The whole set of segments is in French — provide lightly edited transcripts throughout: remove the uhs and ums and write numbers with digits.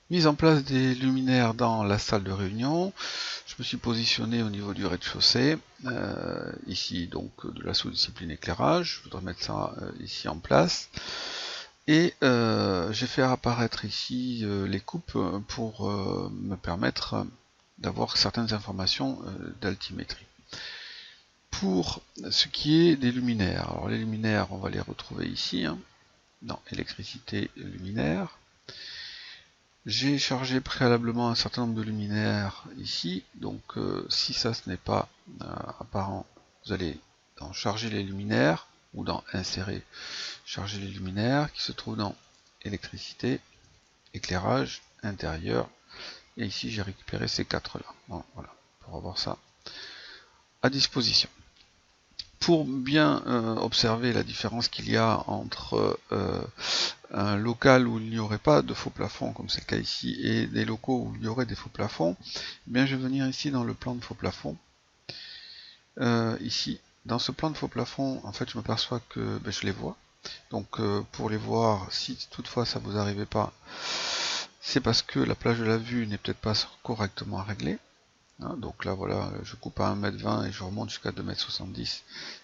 Mise en place des luminaires dans la salle de réunion. Je me suis positionné au niveau du rez-de-chaussée, ici donc de la sous-discipline éclairage. Je voudrais mettre ça ici en place. Et j'ai fait apparaître ici les coupes pour me permettre d'avoir certaines informations d'altimétrie. Pour ce qui est des luminaires, alors les luminaires, on va les retrouver ici, hein, dans électricité luminaire. J'ai chargé préalablement un certain nombre de luminaires ici, donc si ça ce n'est pas apparent, vous allez dans charger les luminaires, ou dans insérer charger les luminaires, qui se trouve dans électricité, éclairage, intérieur, et ici j'ai récupéré ces quatre là, bon, voilà, pour avoir ça à disposition. Pour bien observer la différence qu'il y a entre un local où il n'y aurait pas de faux plafond, comme c'est le cas ici, et des locaux où il y aurait des faux plafonds, eh bien je vais venir ici dans le plan de faux plafond. Ici, dans ce plan de faux plafond, en fait, je m'aperçois que je les vois. Donc pour les voir, si toutefois ça vous arrivait pas, c'est parce que la plage de la vue n'est peut-être pas correctement réglée. Hein, donc là voilà, je coupe à 1,20 m et je remonte jusqu'à 2,70 m.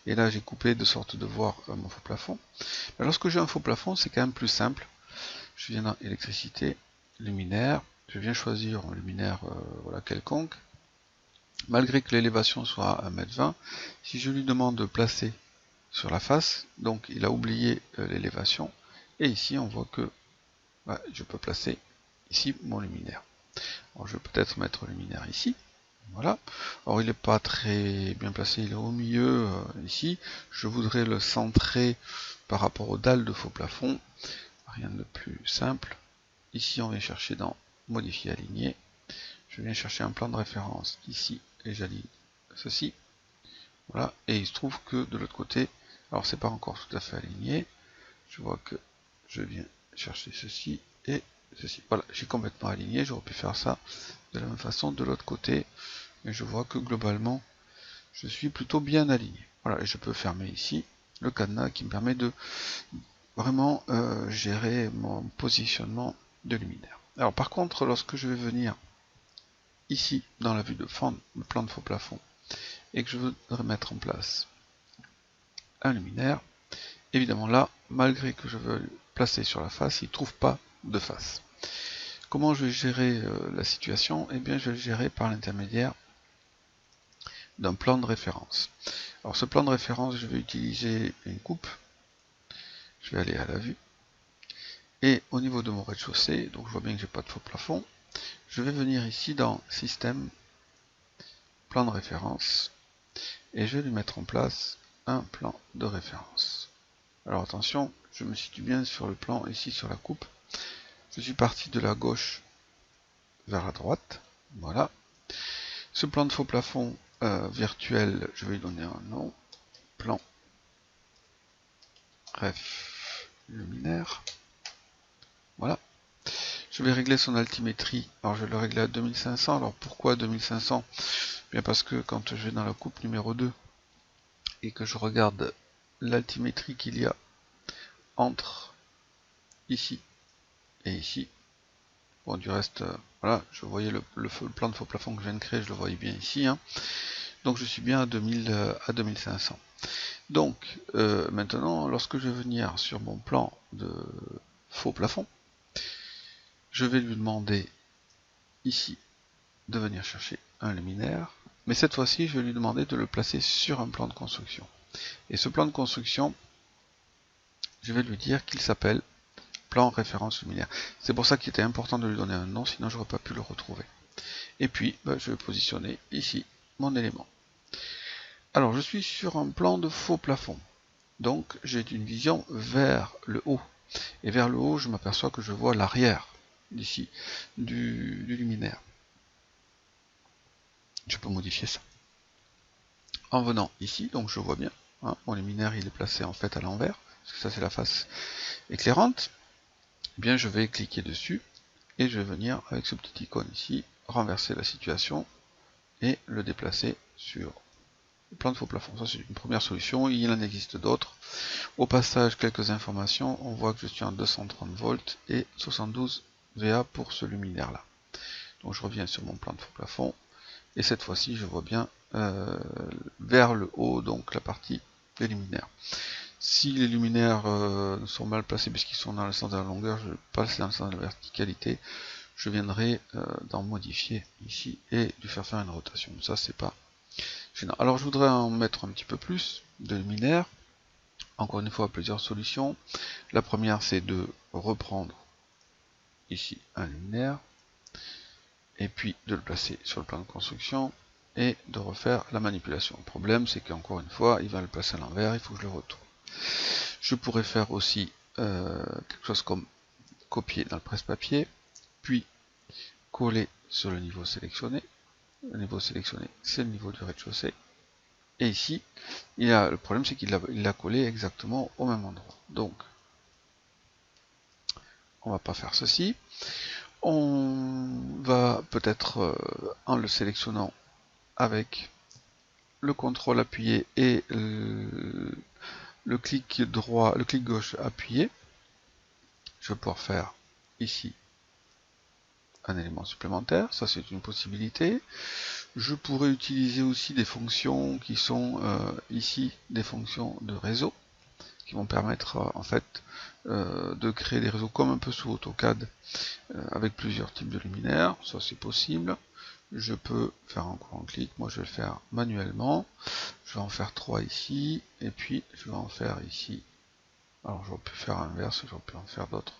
Et là j'ai coupé de sorte de voir mon faux plafond. Mais lorsque j'ai un faux plafond, c'est quand même plus simple. Je viens dans électricité, luminaire, je viens choisir un luminaire voilà, quelconque. Malgré que l'élévation soit à 1,20 m, si je lui demande de placer sur la face, donc il a oublié l'élévation, et ici on voit que je peux placer ici mon luminaire. Alors, je vais peut-être mettre le luminaire ici, voilà. Alors il n'est pas très bien placé, il est au milieu ici. Je voudrais le centrer par rapport aux dalles de faux plafond. Rien de plus simple. Ici on vient chercher dans modifier aligner. Je viens chercher un plan de référence ici et j'aligne ceci. Voilà. Et il se trouve que de l'autre côté, alors c'est pas encore tout à fait aligné. Je vois que je viens chercher ceci et ceci. Voilà, j'ai complètement aligné. J'aurais pu faire ça de la même façon de l'autre côté. Mais je vois que globalement, je suis plutôt bien aligné. Voilà, et je peux fermer ici le cadenas qui me permet de vraiment gérer mon positionnement de luminaire. Alors par contre, lorsque je vais venir ici dans la vue de plan de faux plafond et que je voudrais mettre en place un luminaire, évidemment là, malgré que je veux le placer sur la face, il ne trouve pas de face. Comment je vais gérer la situation? Eh bien, je vais le gérer par l'intermédiaire d'un plan de référence. Alors ce plan de référence, je vais utiliser une coupe. Je vais aller à la vue. Et au niveau de mon rez-de-chaussée, donc je vois bien que j'ai pas de faux plafond, je vais venir ici dans Système, Plan de référence, et je vais lui mettre en place un plan de référence. Alors attention, je me situe bien sur le plan, ici sur la coupe. Je suis parti de la gauche vers la droite, voilà. Ce plan de faux plafond virtuel, je vais lui donner un nom, plan ref luminaire, voilà. Je vais régler son altimétrie, alors je vais le régler à 2500, alors pourquoi 2500? Bien parce que quand je vais dans la coupe numéro 2 et que je regarde l'altimétrie qu'il y a entre ici et ici, bon du reste, voilà, je voyais le plan de faux plafond que je viens de créer, je le voyais bien ici, hein. Donc je suis bien à 2500. Donc maintenant, lorsque je vais venir sur mon plan de faux plafond, je vais lui demander ici de venir chercher un luminaire, mais cette fois-ci je vais lui demander de le placer sur un plan de construction. Et ce plan de construction, je vais lui dire qu'il s'appelle plan référence luminaire. C'est pour ça qu'il était important de lui donner un nom, sinon j'aurais pas pu le retrouver. Et puis, je vais positionner ici mon élément. Alors, je suis sur un plan de faux plafond. Donc, j'ai une vision vers le haut. Et vers le haut, je m'aperçois que je vois l'arrière d'ici du luminaire. Je peux modifier ça. En venant ici, donc je vois bien, hein, mon luminaire il est placé en fait à l'envers, parce que ça c'est la face éclairante. Eh bien, je vais cliquer dessus et je vais venir avec ce petit icône ici, renverser la situation et le déplacer sur le plan de faux plafond. Ça c'est une première solution, il en existe d'autres. Au passage, quelques informations, on voit que je suis en 230 volts et 72 VA pour ce luminaire là. Donc je reviens sur mon plan de faux plafond, et cette fois-ci je vois bien vers le haut, donc la partie des luminaires. Si les luminaires sont mal placés puisqu'ils sont dans le sens de la longueur, je passe dans le sens de la verticalité, je viendrai d'en modifier ici et lui faire faire une rotation. Ça c'est pas gênant. Alors je voudrais en mettre un petit peu plus de luminaires. Encore une fois, plusieurs solutions. La première c'est de reprendre ici un luminaire, et puis de le placer sur le plan de construction, et de refaire la manipulation. Le problème c'est qu'encore une fois, il va le placer à l'envers, il faut que je le retourne. Je pourrais faire aussi quelque chose comme copier dans le presse-papier, puis coller sur le niveau sélectionné. Le niveau sélectionné, c'est le niveau du rez-de-chaussée. Et ici, le problème c'est qu'il l'a collé exactement au même endroit. Donc, on va pas faire ceci. On va peut-être, en le sélectionnant avec le contrôle appuyé et le clic droit, le clic gauche appuyé, je vais pouvoir faire ici un élément supplémentaire, ça c'est une possibilité. Je pourrais utiliser aussi des fonctions qui sont ici des fonctions de réseau, qui vont permettre en fait de créer des réseaux comme un peu sous AutoCAD avec plusieurs types de luminaires, ça c'est possible. Je peux faire un courant clic, moi je vais le faire manuellement, je vais en faire 3 ici, et puis je vais en faire ici, alors j'aurais pu faire l'inverse, j'aurais pu en faire d'autres,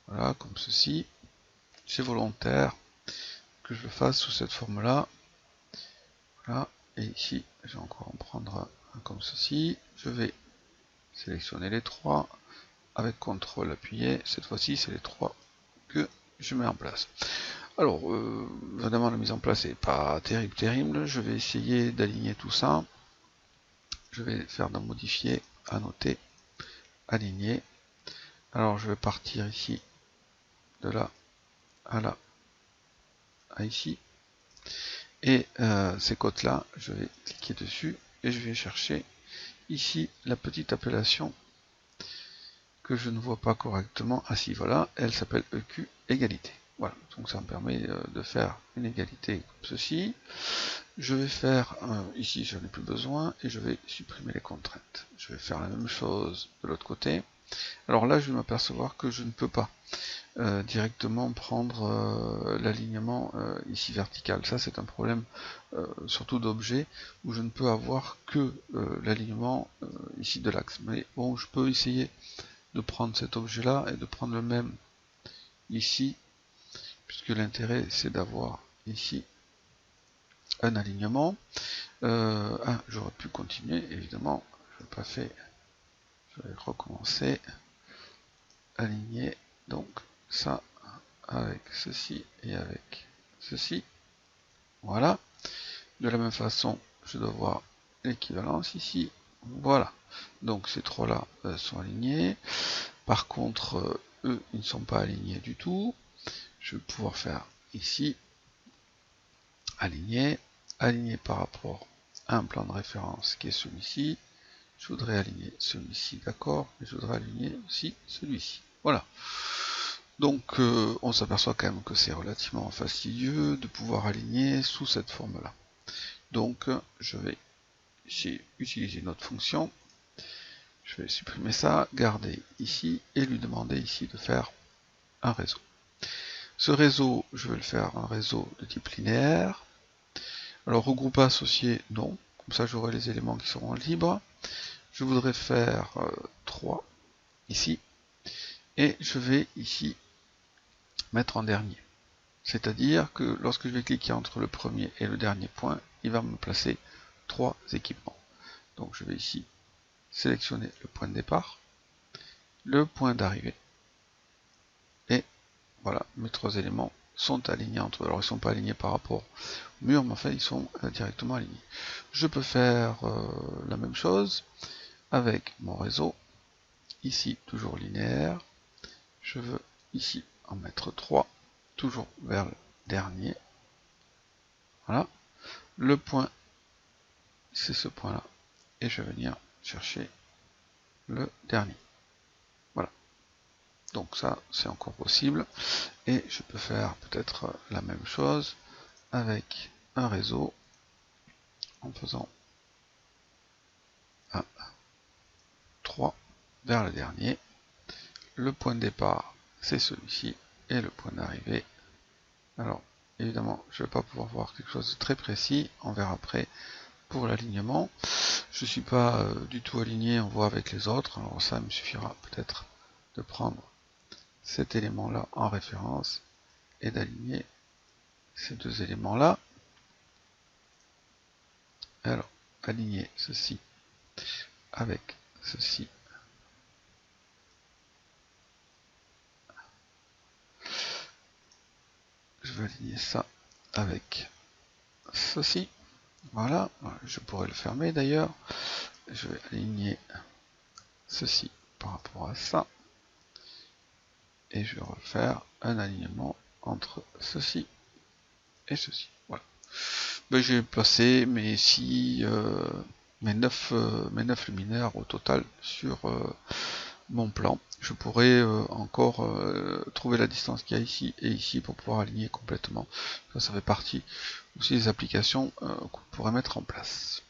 voilà, comme ceci, c'est volontaire que je le fasse sous cette forme là, voilà, et ici je vais encore en prendre un comme ceci, je vais sélectionner les 3, avec CTRL appuyé, cette fois-ci c'est les 3 que je mets en place. Alors, évidemment la mise en place n'est pas terrible, je vais essayer d'aligner tout ça, je vais faire de modifier, annoter, aligner, alors je vais partir ici, de là à là, à ici, et ces côtes là, je vais cliquer dessus, et je vais chercher ici la petite appellation que je ne vois pas correctement. Ah si, voilà, elle s'appelle EQ égalité. Voilà, donc ça me permet de faire une égalité comme ceci. Je vais faire, ici j'en ai plus besoin, et je vais supprimer les contraintes. Je vais faire la même chose de l'autre côté. Alors là, je vais m'apercevoir que je ne peux pas directement prendre l'alignement ici vertical. Ça, c'est un problème surtout d'objet, où je ne peux avoir que l'alignement ici de l'axe. Mais bon, je peux essayer de prendre cet objet là et de prendre le même ici, puisque l'intérêt c'est d'avoir ici un alignement. J'aurais pu continuer, évidemment, je n'ai pas fait, je vais recommencer, aligner, donc ça avec ceci et avec ceci, voilà. De la même façon, je dois voir l'équivalence ici, voilà. Donc ces trois là sont alignés. Par contre, eux, ils ne sont pas alignés du tout. Je vais pouvoir faire ici, aligner, aligner par rapport à un plan de référence qui est celui-ci. Je voudrais aligner celui-ci, d'accord, mais je voudrais aligner aussi celui-ci. Voilà. Donc, on s'aperçoit quand même que c'est relativement fastidieux de pouvoir aligner sous cette forme-là. Donc, je vais ici utiliser une autre fonction. Je vais supprimer ça, garder ici, et lui demander ici de faire un réseau. Ce réseau, je vais le faire un réseau de type linéaire. Alors regrouper associé, non. Comme ça j'aurai les éléments qui seront libres. Je voudrais faire 3 ici. Et je vais ici mettre en dernier. C'est-à-dire que lorsque je vais cliquer entre le premier et le dernier point, il va me placer 3 équipements. Donc je vais ici sélectionner le point de départ, le point d'arrivée, et voilà, mes 3 éléments sont alignés entre eux. Alors ils ne sont pas alignés par rapport au mur, mais enfin ils sont directement alignés. Je peux faire la même chose avec mon réseau, ici toujours linéaire, je veux ici en mettre 3, toujours vers le dernier, voilà, le point c'est ce point là, et je vais venir chercher le dernier, voilà. Donc ça, c'est encore possible. Et je peux faire peut-être la même chose avec un réseau en faisant 1, 3 vers le dernier. Le point de départ, c'est celui-ci. Et le point d'arrivée. Alors, évidemment, je ne vais pas pouvoir voir quelque chose de très précis. On verra après pour l'alignement. Je ne suis pas du tout aligné, on voit avec les autres. Alors ça, il me suffira peut-être de prendre cet élément-là en référence et d'aligner ces deux éléments-là. Alors, aligner ceci avec ceci. Je vais aligner ça avec ceci. Voilà, je pourrais le fermer d'ailleurs. Je vais aligner ceci par rapport à ça. Et je vais refaire un alignement entre ceci et ceci. Voilà. Ben, j'ai placé mes 9 luminaires au total sur mon plan. Je pourrais encore trouver la distance qu'il y a ici et ici pour pouvoir aligner complètement. Ça fait partie aussi des applications qu'on pourrait mettre en place.